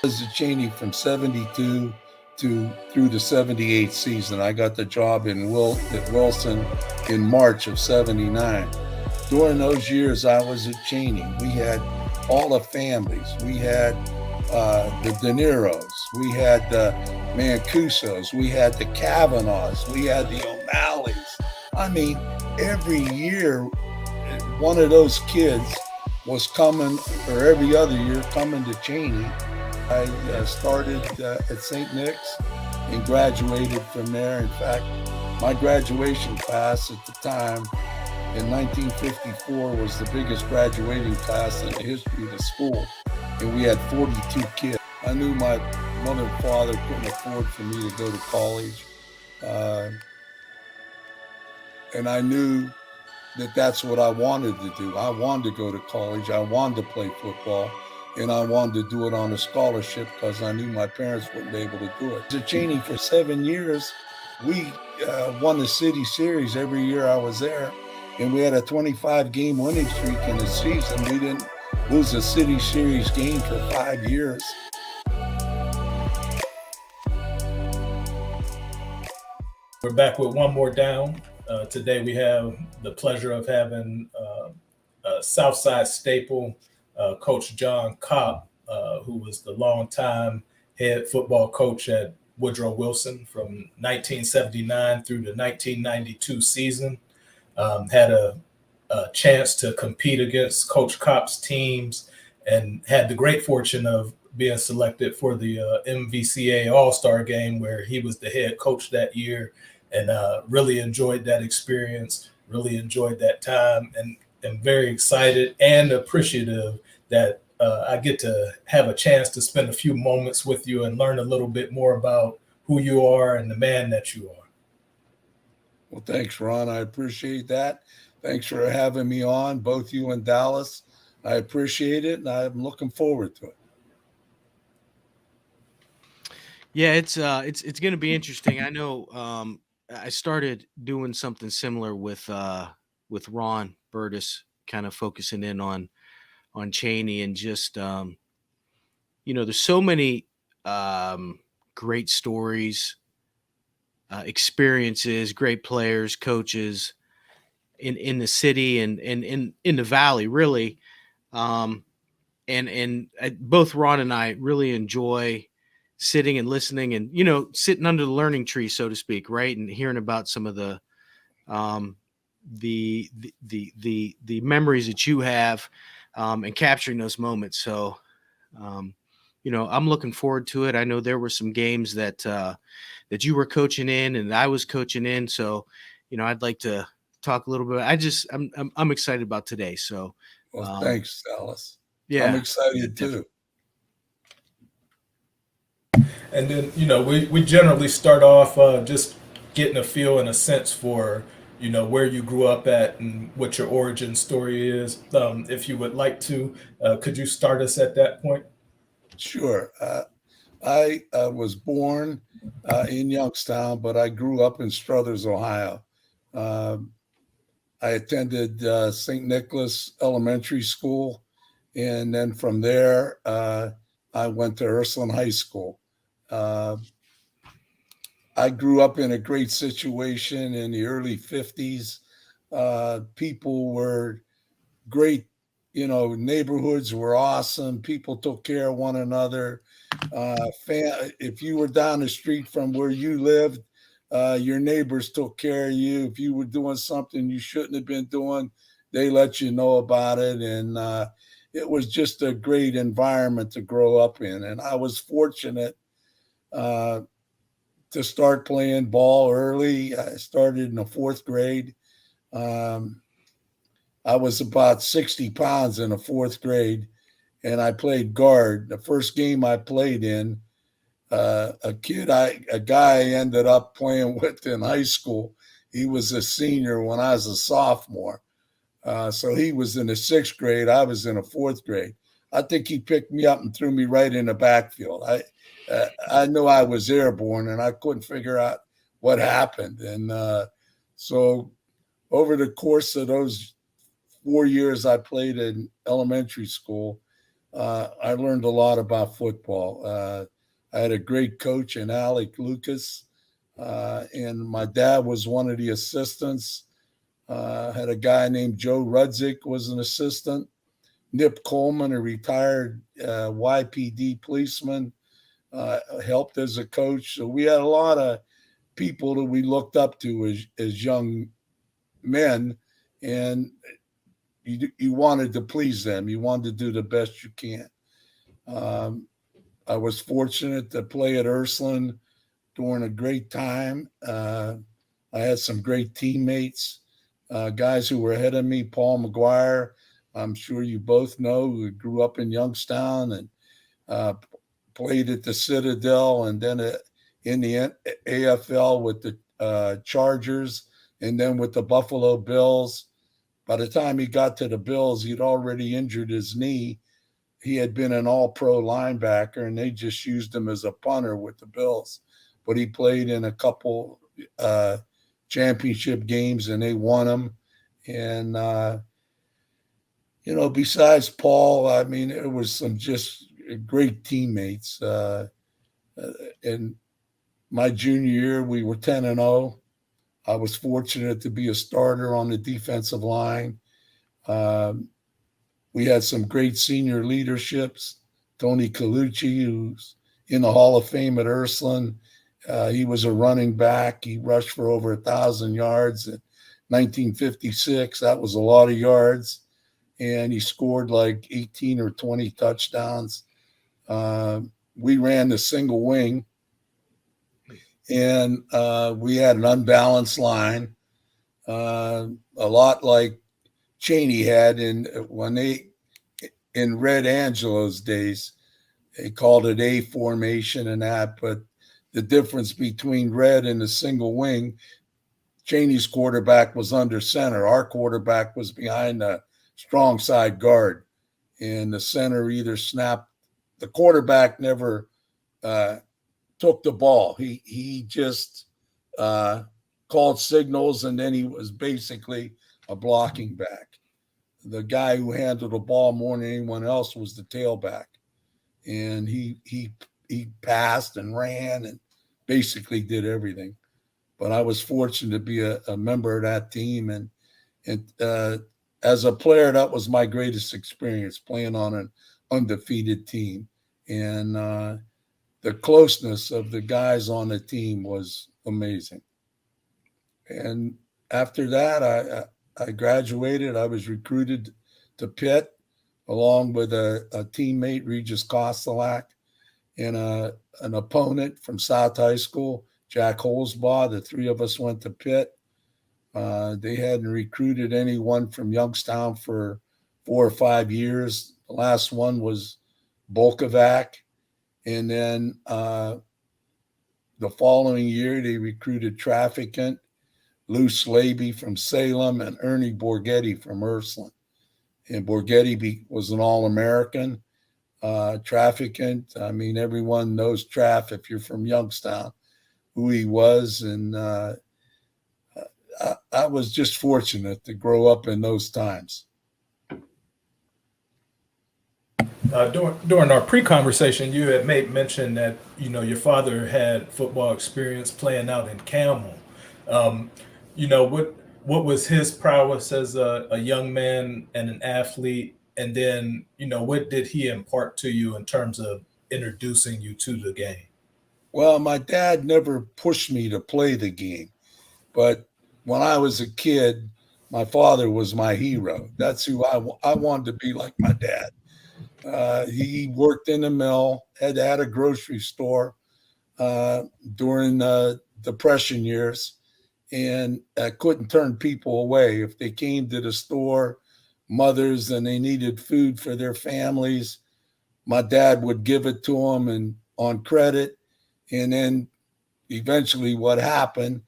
Was at Chaney from 72 to through the 78 season. I got the job at Wilson in March of 79. During those years I was at Chaney, we had all the families. We had the De Niros, we had the Mancusos, we had the Kavanaughs, we had the O'Malleys. I mean, every year, one of those kids was coming, or every other year coming to Chaney. I started at St. Nick's and graduated from there. In fact, my graduation class at the time in 1954 was the biggest graduating class in the history of the school, and we had 42 kids. I knew my mother and father couldn't afford for me to go to college, and I knew that that's what I wanted to do. I wanted to go to college. I wanted to play football, and I wanted to do it on a scholarship because I knew my parents wouldn't be able to do it. At Chaney for 7 years, we won the city series every year I was there, and we had a 25-game winning streak in the season. We didn't lose a city series game for 5 years. We're back with one more down. Today we have the pleasure of having a Southside staple, Coach John Kopp, who was the longtime head football coach at Woodrow Wilson from 1979 through the 1992 season. Had a chance to compete against Coach Kopp's teams and had the great fortune of being selected for the MVCA All-Star game where he was the head coach that year, and really enjoyed that experience, really enjoyed that time, and am very excited and appreciative that I get to have a chance to spend a few moments with you and learn a little bit more about who you are and the man that you are. Well, thanks, Ron. I appreciate that. Thanks for having me on, both you and Dallas. I appreciate it, and I'm looking forward to it. Yeah, it's going to be interesting. I know I started doing something similar with Ron Burtis, kind of focusing in on Chaney, and just there's so many great stories, experiences, great players, coaches in the city and in the valley, really. And both Ron and I really enjoy sitting and listening and, sitting under the learning tree, so to speak, right? And hearing about some of the memories that you have, and capturing those moments. So, I'm looking forward to it. I know there were some games that you were coaching in and I was coaching in. So, I'd like to talk a little bit. I'm excited about today. So, well, thanks, Dallas. Yeah, I'm excited too. And then, we generally start off just getting a feel and a sense for, where you grew up at and what your origin story is. If you would like to, could you start us at that point? Sure. I was born in Youngstown, but I grew up in Struthers, Ohio. I attended St. Nicholas Elementary School, and then from there, I went to Ursuline High School. I grew up in a great situation in the early 50s. People were great. Neighborhoods were awesome. People took care of one another. If you were down the street from where you lived, your neighbors took care of you. If you were doing something you shouldn't have been doing, they let you know about it. And it was just a great environment to grow up in. And I was fortunate to start playing ball early. I started in the 4th grade. I was about 60 pounds in the 4th grade, and I played guard. The first game I played in, a guy I ended up playing with in high school, he was a senior when I was a sophomore. So he was in the 6th grade. I was in the 4th grade. I think he picked me up and threw me right in the backfield. I knew I was airborne, and I couldn't figure out what happened. And so over the course of those 4 years I played in elementary school, I learned a lot about football. I had a great coach in Alec Lucas, and my dad was one of the assistants. Had a guy named Joe Rudzik was an assistant. Nip Coleman, a retired YPD policeman, helped as a coach. So we had a lot of people that we looked up to as young men, and you wanted to please them. You wanted to do the best you can. I was fortunate to play at Ursuline during a great time. I had some great teammates, guys who were ahead of me. Paul McGuire, I'm sure you both know, who grew up in Youngstown and played at the Citadel, and then in the AFL with the Chargers, and then with the Buffalo Bills. By the time he got to the Bills, he'd already injured his knee. He had been an all-pro linebacker, and they just used him as a punter with the Bills. But he played in a couple championship games, and they won them. And, besides Paul, I mean, it was some just great teammates. In my junior year, we were 10-0. I was fortunate to be a starter on the defensive line. We had some great senior leaderships. Tony Colucci, who's in the Hall of Fame at Ursuline, he was a running back. He rushed for over 1,000 yards in 1956. That was a lot of yards. And he scored like 18 or 20 touchdowns. We ran the single wing, and we had an unbalanced line, a lot like Chaney had in Red Angelo's days. They called it A formation and that, but the difference between Red and the single wing, Chaney's quarterback was under center. Our quarterback was behind the strong side guard, and the center either snapped. The quarterback never took the ball. He just called signals, and then he was basically a blocking back. The guy who handled the ball more than anyone else was the tailback, and he passed and ran and basically did everything. But I was fortunate to be a member of that team, and as a player, that was my greatest experience, playing on an undefeated team. And the closeness of the guys on the team was amazing. And after that, I graduated. I was recruited to Pitt along with a teammate, Regis Kostelak, and an opponent from South High School, Jack Holzbaugh. The three of us went to Pitt. They hadn't recruited anyone from Youngstown for 4 or 5 years. The last one was Bolkovac. And then the following year, they recruited Trafficant, Lou Slaby from Salem, and Ernie Borghetti from Ursuline. And Borghetti was an All-American. Trafficant, I mean, everyone knows Traff if you're from Youngstown, who he was. And I was just fortunate to grow up in those times. During our pre-conversation, you had made mention that, your father had football experience playing out in Camel. What was his prowess as a young man and an athlete? And then, what did he impart to you in terms of introducing you to the game? Well, my dad never pushed me to play the game, but when I was a kid, my father was my hero. That's who I wanted to be, like my dad. He worked in a mill, had a grocery store during the Depression years, and couldn't turn people away. If they came to the store, mothers, and they needed food for their families, my dad would give it to them and on credit. And then eventually what happened,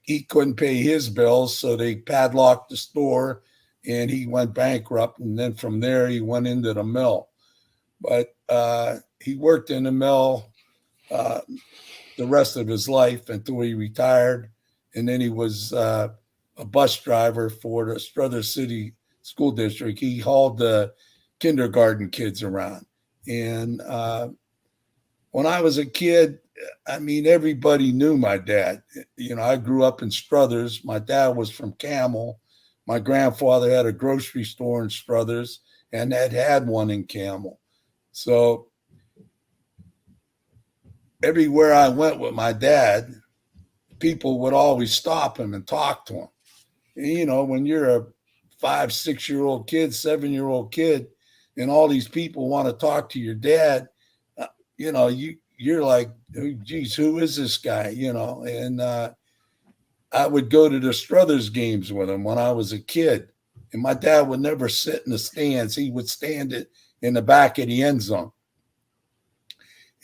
he couldn't pay his bills, so they padlocked the store, and he went bankrupt. And then from there, he went into the mill. But he worked in the mill the rest of his life until he retired. And then he was a bus driver for the Struthers City School District. He hauled the kindergarten kids around. And when I was a kid, I mean, everybody knew my dad. I grew up in Struthers. My dad was from Camel. My grandfather had a grocery store in Struthers and had one in Camel. So everywhere I went with my dad, people would always stop him and talk to him. And, when you're a 5, 6-year-old kid, 7-year-old kid, and all these people want to talk to your dad, you're like, oh, geez, who is this guy? And I would go to the Struthers games with him when I was a kid. And my dad would never sit in the stands. He would stand in the back of the end zone.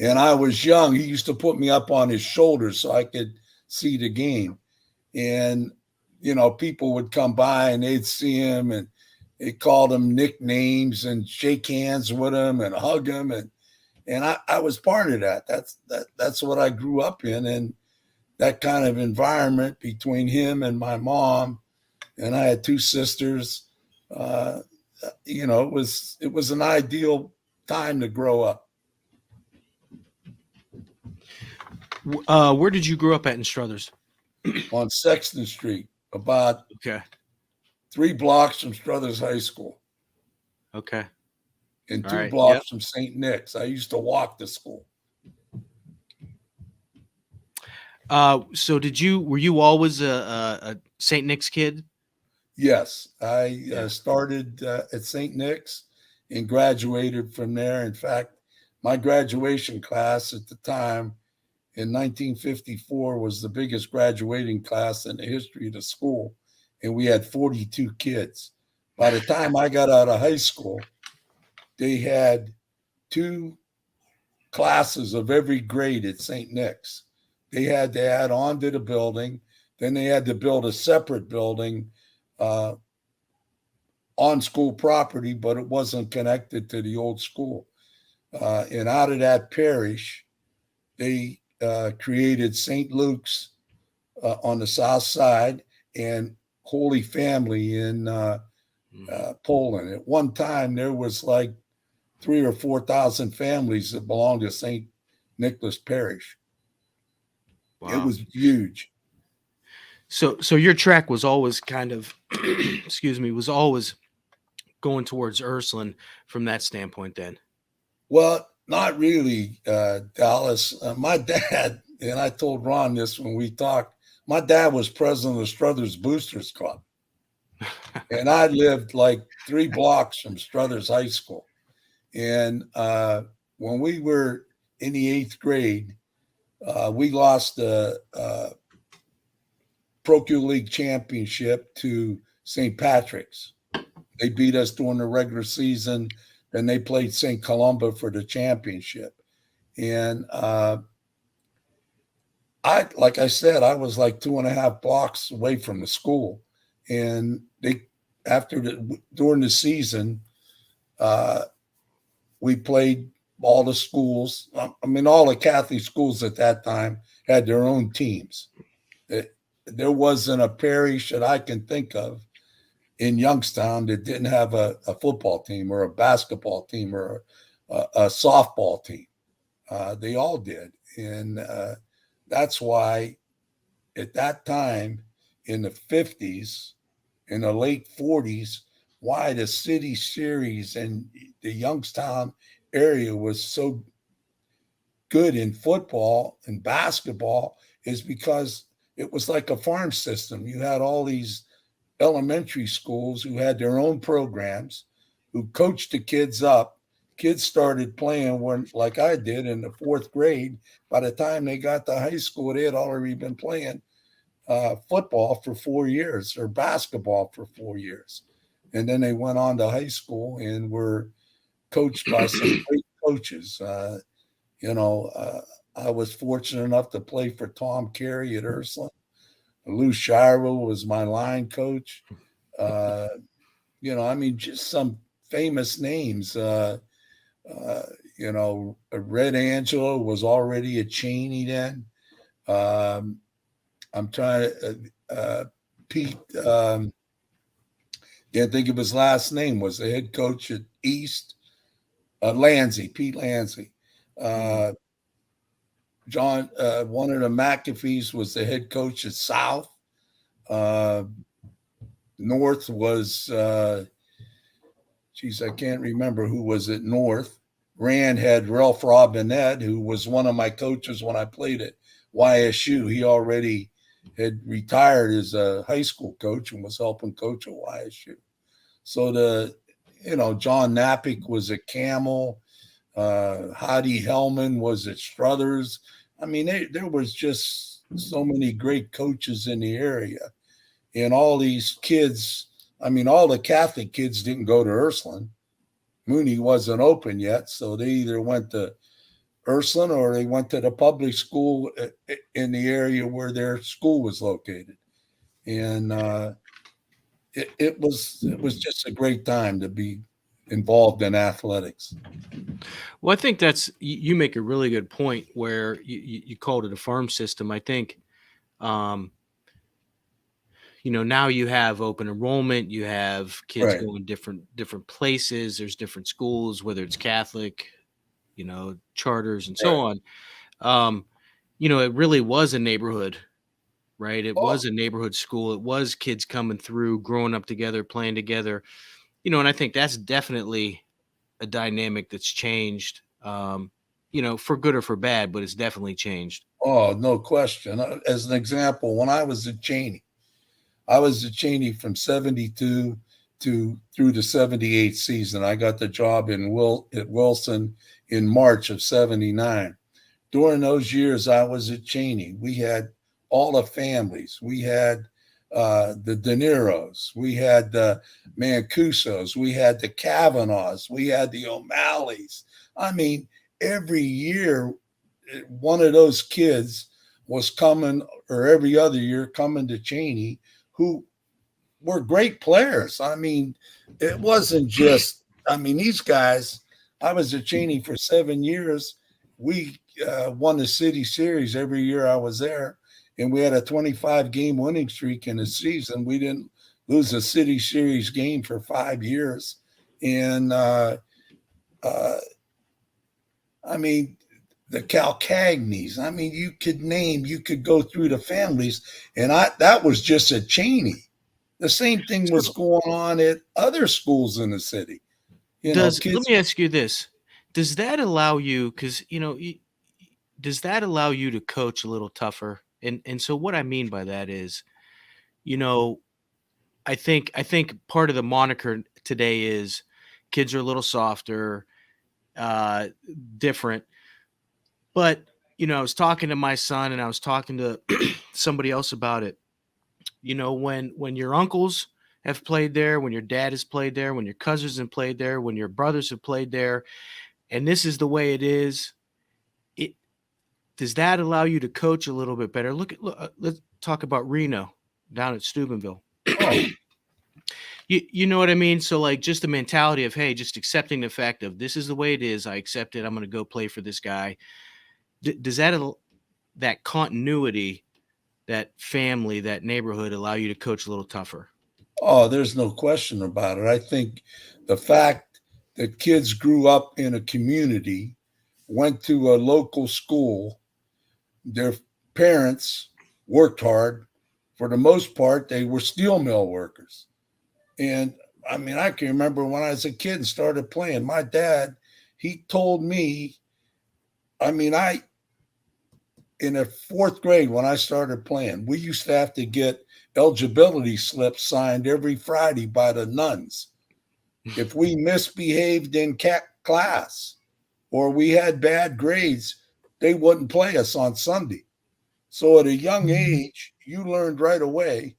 And I was young. He used to put me up on his shoulders so I could see the game. And, people would come by and they'd see him and they called him nicknames and shake hands with him and hug him. And I was part of that. That's what I grew up in. And that kind of environment between him and my mom, and I had 2 sisters, it was an ideal time to grow up. Where did you grow up at in Struthers? On Sexton Street, about 3 blocks from Struthers High School. Okay. And 2 blocks from St. Nick's. I used to walk to school. So were you always a St. Nick's kid? Yes. I started at St. Nick's and graduated from there. In fact, my graduation class at the time in 1954 was the biggest graduating class in the history of the school. And we had 42 kids. By the time I got out of high school, they had 2 classes of every grade at St. Nick's. They had to add on to the building. Then they had to build a separate building on school property, but it wasn't connected to the old school. And out of that parish, they created St. Luke's on the south side and Holy Family in Poland. At one time, there was like 3,000 or 4,000 families that belonged to St. Nicholas Parish. Wow. It was huge. So your track was always kind of, was always going towards Ursuline from that standpoint then? Well, not really, Dallas. My dad, and I told Ron this when we talked, my dad was president of the Struthers Boosters Club. And I lived like 3 blocks from Struthers High School. And when we were in the 8th grade, we lost the Procure League championship to St. Patrick's. They beat us during the regular season. Then they played St. Columba for the championship. And like I said, I was like 2.5 blocks away from the school. And during the season, we played all the schools. I mean, all the Catholic schools at that time had their own teams. There wasn't a parish that I can think of in Youngstown that didn't have a football team or a basketball team or a softball team. They all did. And that's why at that time in the 50s, in the late 40s, why the city series and the Youngstown area was so good in football and basketball is because it was like a farm system. You had all these elementary schools who had their own programs, who coached the kids up. Kids started playing like I did in the 4th grade. By the time they got to high school, they had already been playing football for 4 years or basketball for 4 years. And then they went on to high school and were coached by some great coaches. I was fortunate enough to play for Tom Carey at Ursuline. Lou Shiro was my line coach. Just some famous names. Red Angelo was already at Chaney then. I'm trying to, Pete, can't think of his last name, was the head coach at East. Landsey, Pete Landsey. John, one of the McAfees was the head coach at South. North was, I can't remember who was at North. Rand had Ralph Robinette, who was one of my coaches when I played at YSU. He already had retired as a high school coach and was helping coach at YSU. So John Napick was at Camel. Hadi Hellman was at Struthers. I mean, there was just so many great coaches in the area. And all these kids, I mean, all the Catholic kids didn't go to Ursuline. Mooney wasn't open yet, so they either went to Ursuline or they went to the public school in the area where their school was located. And it was just a great time to be involved in athletics. Well, I think you make a really good point where you called it a farm system. I think, now you have open enrollment, you have kids going different places. There's different schools, whether it's Catholic, charters and so on. It really was a neighborhood, right? It was a neighborhood school. It was kids coming through, growing up together, playing together, and I think that's definitely a dynamic that's changed, for good or for bad, but it's definitely changed. Oh, no question. As an example, when I was at Chaney from 72 through the 78 season. I got the job at Wilson in March of 79. During those years I was at Chaney, we had all the families. We had the De Niros, we had the Mancusos, we had the Kavanaughs, we had the O'Malleys. I mean, every year one of those kids was coming, or every other year coming to Chaney, who were great players. I mean, it wasn't just, these guys, I was at Chaney for 7 years. We won the city series every year I was there. And we had a 25-game winning streak in a season. We didn't lose a city series game for 5 years. And, the Calcagnis, you could go through the families. And that was just at Chaney. The same thing was going on at other schools in the city. Let me ask you this. Does that allow you, does that allow you to coach a little tougher? And so what I mean by that is, I think part of the moniker today is kids are a little softer, different. But, I was talking to my son and I was talking to somebody else about it. When your uncles have played there, when your dad has played there, when your cousins have played there, when your brothers have played there, and this is the way it is, does that allow you to coach a little bit better? Look, let's talk about Reno down at Steubenville. Oh. You know what I mean? So like just the mentality of, hey, just accepting the fact of this is the way it is. I accept it. I'm going to go play for this guy. Does that continuity, that family, that neighborhood allow you to coach a little tougher? Oh, there's no question about it. I think the fact that kids grew up in a community, went to a local school, their parents worked hard. For the most part, they were steel mill workers. And I can remember when I was a kid and started playing, my dad, he told me, in the fourth grade when I started playing, we used to have to get eligibility slips signed every Friday by the nuns. If we misbehaved in class or we had bad grades, they wouldn't play us on Sunday. So at a young age, you learned right away,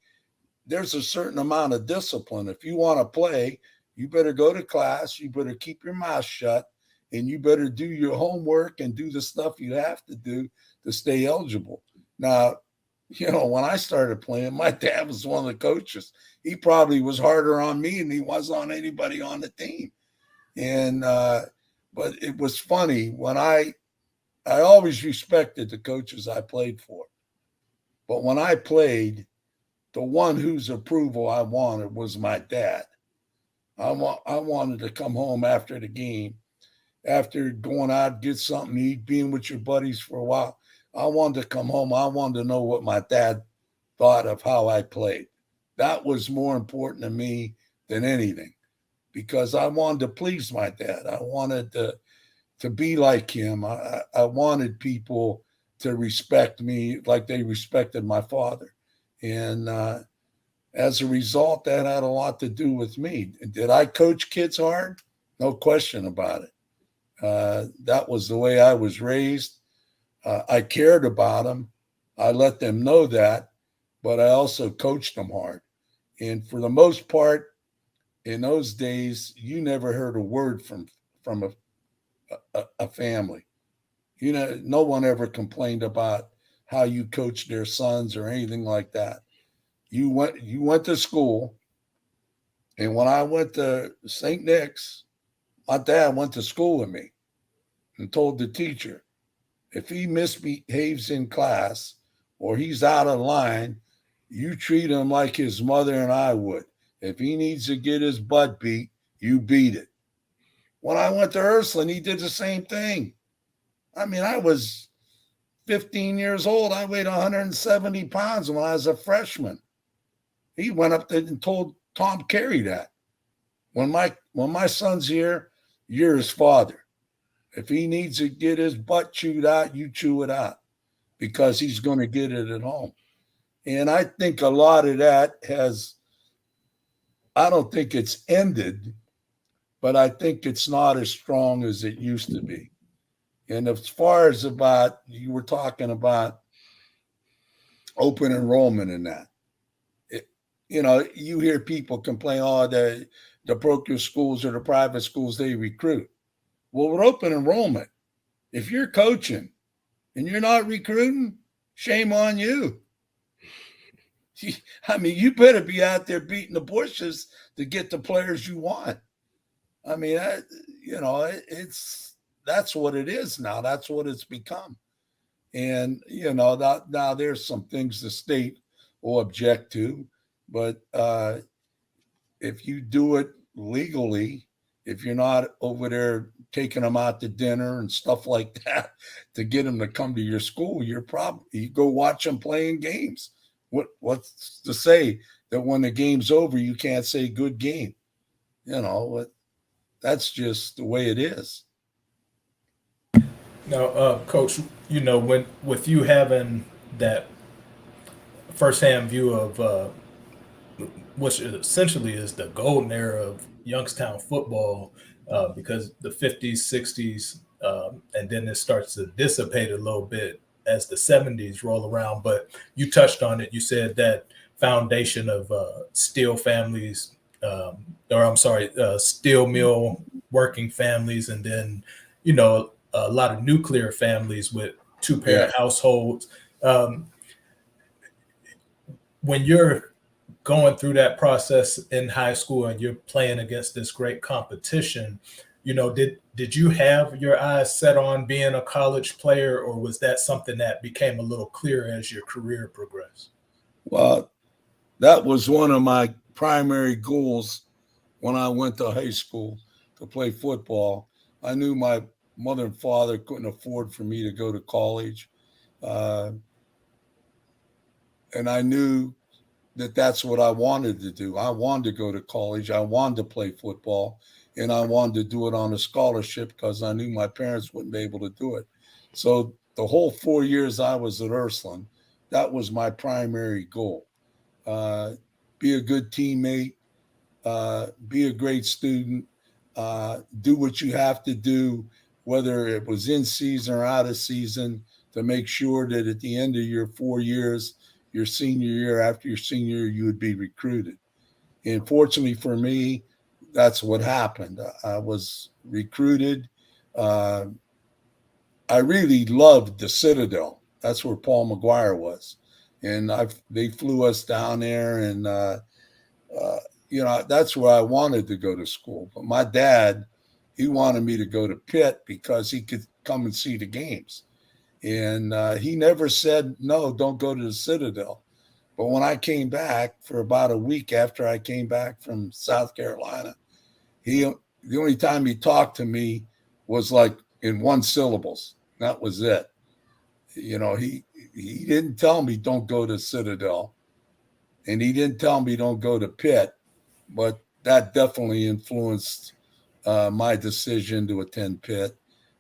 there's a certain amount of discipline. If you want to play, you better go to class, you better keep your mouth shut, and you better do your homework and do the stuff you have to do to stay eligible. Now, when I started playing, my dad was one of the coaches. He probably was harder on me than he was on anybody on the team. And, but it was funny when I always respected the coaches I played for. But when I played, the one whose approval I wanted was my dad. I wanted to come home after the game, after going out, get something to eat, being with your buddies for a while. I wanted to come home. I wanted to know what my dad thought of how I played. That was more important to me than anything, because I wanted to please my dad. I wanted to be like him. I wanted people to respect me like they respected my father. And as a result, that had a lot to do with me. Did I coach kids hard? No question about it. That was the way I was raised. I cared about them. I let them know that, but I also coached them hard. And for the most part, in those days, you never heard a word from a family. No one ever complained about how you coached their sons or anything like that. You went to school, and when I went to St. Nick's, my dad went to school with me and told the teacher, if he misbehaves in class or he's out of line, you treat him like his mother and I would. If he needs to get his butt beat, you beat it. When I went to Ursuline, he did the same thing. I mean, I was 15 years old. I weighed 170 pounds when I was a freshman. He went up there and told Tom Carey that. When my son's here, you're his father. If he needs to get his butt chewed out, you chew it out, because he's going to get it at home. And I think a lot of that I don't think it's ended, but I think it's not as strong as it used to be. And as far as you were talking about open enrollment in that, you hear people complain, the broker schools or the private schools, they recruit. Well, with open enrollment, if you're coaching and you're not recruiting, shame on you. I mean, you better be out there beating the bushes to get the players you want. I mean, that's what it is now. That's what it's become. And, now there's some things the state will object to, but if you do it legally, if you're not over there taking them out to dinner and stuff like that to get them to come to your school, you go watch them playing games. What's to say that when the game's over, you can't say good game? That's just the way it is. Now, Coach, with you having that firsthand view of which essentially is the golden era of Youngstown football, because the 50s, 60s, and then it starts to dissipate a little bit as the 70s roll around. But you touched on it. You said that foundation of steel families, steel mill working families, and then, a lot of nuclear families with two-parent households. When you're going through that process in high school and you're playing against this great competition, did you have your eyes set on being a college player, or was that something that became a little clearer as your career progressed? Well, that was one of my primary goals when I went to high school to play football. I knew my mother and father couldn't afford for me to go to college. And I knew that that's what I wanted to do. I wanted to go to college. I wanted to play football, and I wanted to do it on a scholarship because I knew my parents wouldn't be able to do it. So the whole 4 years I was at Ursuline, that was my primary goal. Be a good teammate, be a great student, do what you have to do, whether it was in season or out of season, to make sure that at the end of your 4 years, your senior year, after your senior year, you would be recruited. And fortunately for me, that's what happened. I was recruited. I really loved the Citadel. That's where Paul McGuire was. And they flew us down there, and, that's where I wanted to go to school. But my dad, he wanted me to go to Pitt because he could come and see the games. And he never said, no, don't go to the Citadel. But when I came back for about a week after I came back from South Carolina, The only time he talked to me was like in one syllables. That was it. You know, he didn't tell me don't go to Citadel, and he didn't tell me don't go to Pitt, but that definitely influenced my decision to attend Pitt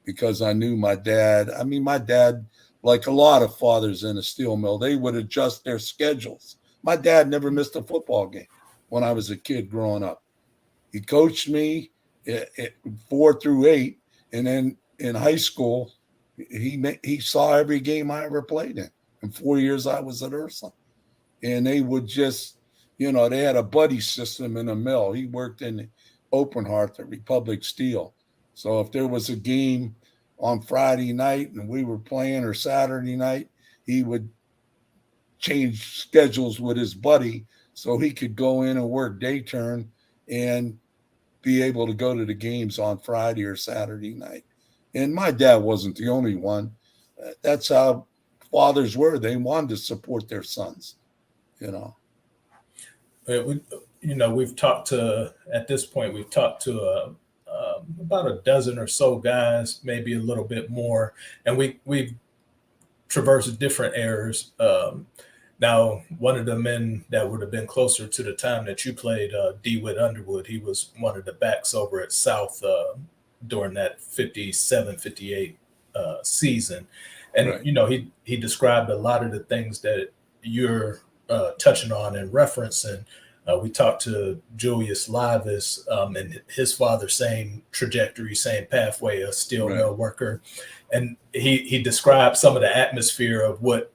because I knew my dad. I mean, my dad, like a lot of fathers in a steel mill, they would adjust their schedules. My dad never missed a football game when I was a kid growing up. He coached me at 4 through 8, and then in high school, he saw every game I ever played in. In 4 years, I was at Ursuline, and they would just, you know, they had a buddy system in a mill. He worked in Open Heart at Republic Steel, so if there was a game on Friday night and we were playing, or Saturday night, he would change schedules with his buddy so he could go in and work day turn and be able to go to the games on Friday or Saturday night. And my dad wasn't the only one. That's how fathers were. They wanted to support their sons, you know. We've talked to, at this point, we've talked to about a dozen or so guys, maybe a little bit more, and we've traversed different eras. Now, one of the men that would have been closer to the time that you played, DeWitt Underwood, he was one of the backs over at South during that 57, 58 season. And, Right. you know, he described a lot of the things that you're touching on and referencing. We talked to Julius Livis and his father, same trajectory, same pathway, a steel mill worker. And he described some of the atmosphere of what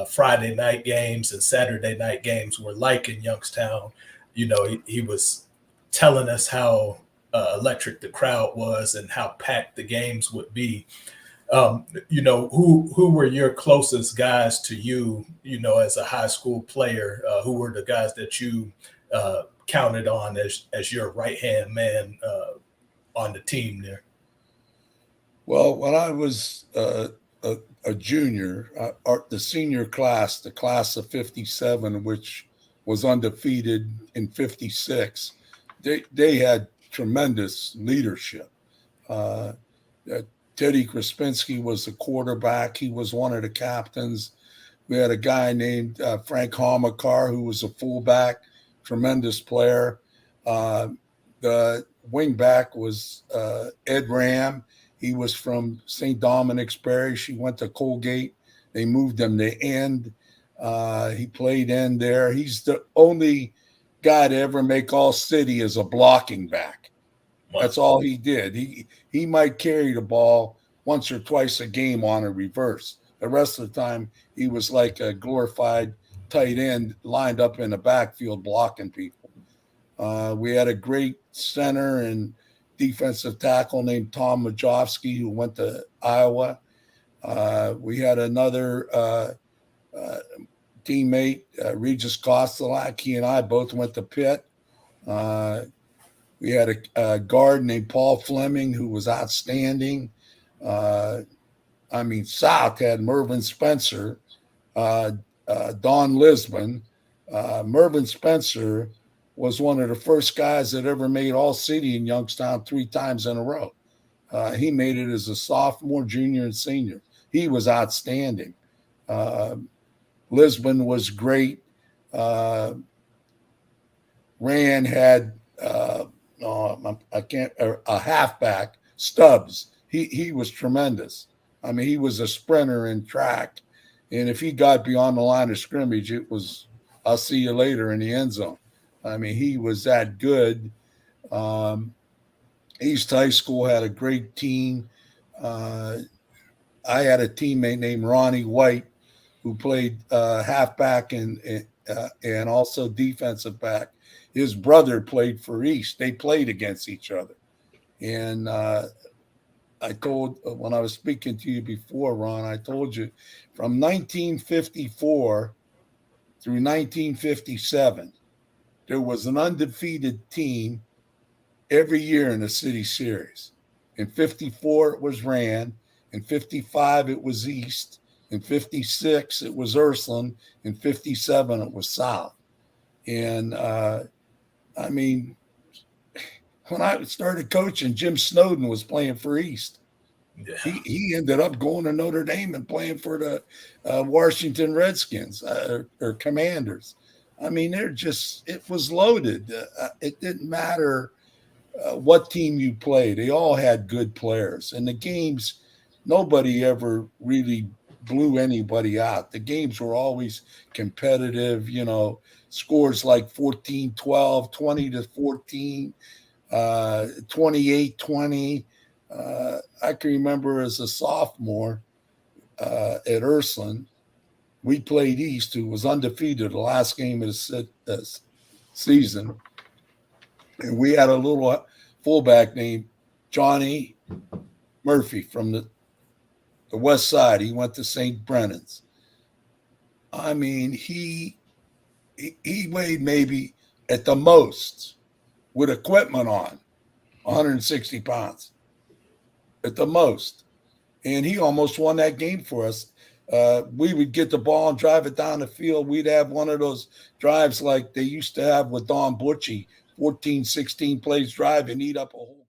Friday night games and Saturday night games were like in Youngstown. You know, he was telling us how electric the crowd was and how packed the games would be. You know, who were your closest guys to you, you know, as a high school player? Who were the guys that you counted on as your right-hand man on the team there? Well, when I was a junior, the senior class, the class of 57, which was undefeated in 56, they had tremendous leadership. Teddy Krasinski was the quarterback. He was one of the captains. We had a guy named Frank Ohl, who was a fullback, tremendous player. The wingback was Ed Ram. He was from St. Dominic's Parish. He went to Colgate. They moved him to end. He played end there. He's the only guy to ever make all city as a blocking back. Wow. That's all he did. He might carry the ball once or twice a game on a reverse. The rest of the time, he was like a glorified tight end lined up in the backfield blocking people. We had a great center and defensive tackle named Tom Majowski, who went to Iowa. We had another teammate, Regis Kostelak. He and I both went to Pitt. We had a guard named Paul Fleming, who was outstanding. South had Mervyn Spencer, Don Lisbon. Mervyn Spencer was one of the first guys that ever made all city in Youngstown 3 times in a row. He made it as a sophomore, junior, and senior. He was outstanding. Lisbon was great. Rand had a halfback, Stubbs. He was tremendous. I mean, he was a sprinter in track. And if he got beyond the line of scrimmage, it was, I'll see you later in the end zone. I mean, he was that good. East High School had a great team. I had a teammate named Ronnie White who played halfback and also defensive back. His brother played for East. They played against each other. And I told, when I was speaking to you before, Ron, I told you from 1954 through 1957, there was an undefeated team every year in the city series. In 54, it was Rand. In 55, it was East. In 56, it was Ursuline. In 57, it was South. And, when I started coaching, Jim Snowden was playing for East. Yeah. He ended up going to Notre Dame and playing for the Washington Redskins or Commanders. I mean, it was loaded. It didn't matter what team you played. They all had good players. And the games, nobody ever really blew anybody out. The games were always competitive, scores like 14-12, 20-14, 28-20. I can remember as a sophomore at Ursuline, we played East, who was undefeated the last game of the season. And we had a little fullback named Johnny Murphy from the West Side. He went to St. Brennan's. I mean, he weighed maybe at the most with equipment on 160 pounds at the most. And he almost won that game for us. We would get the ball and drive it down the field. We'd have one of those drives like they used to have with Don Butchie, 14, 16 plays drive and eat up a whole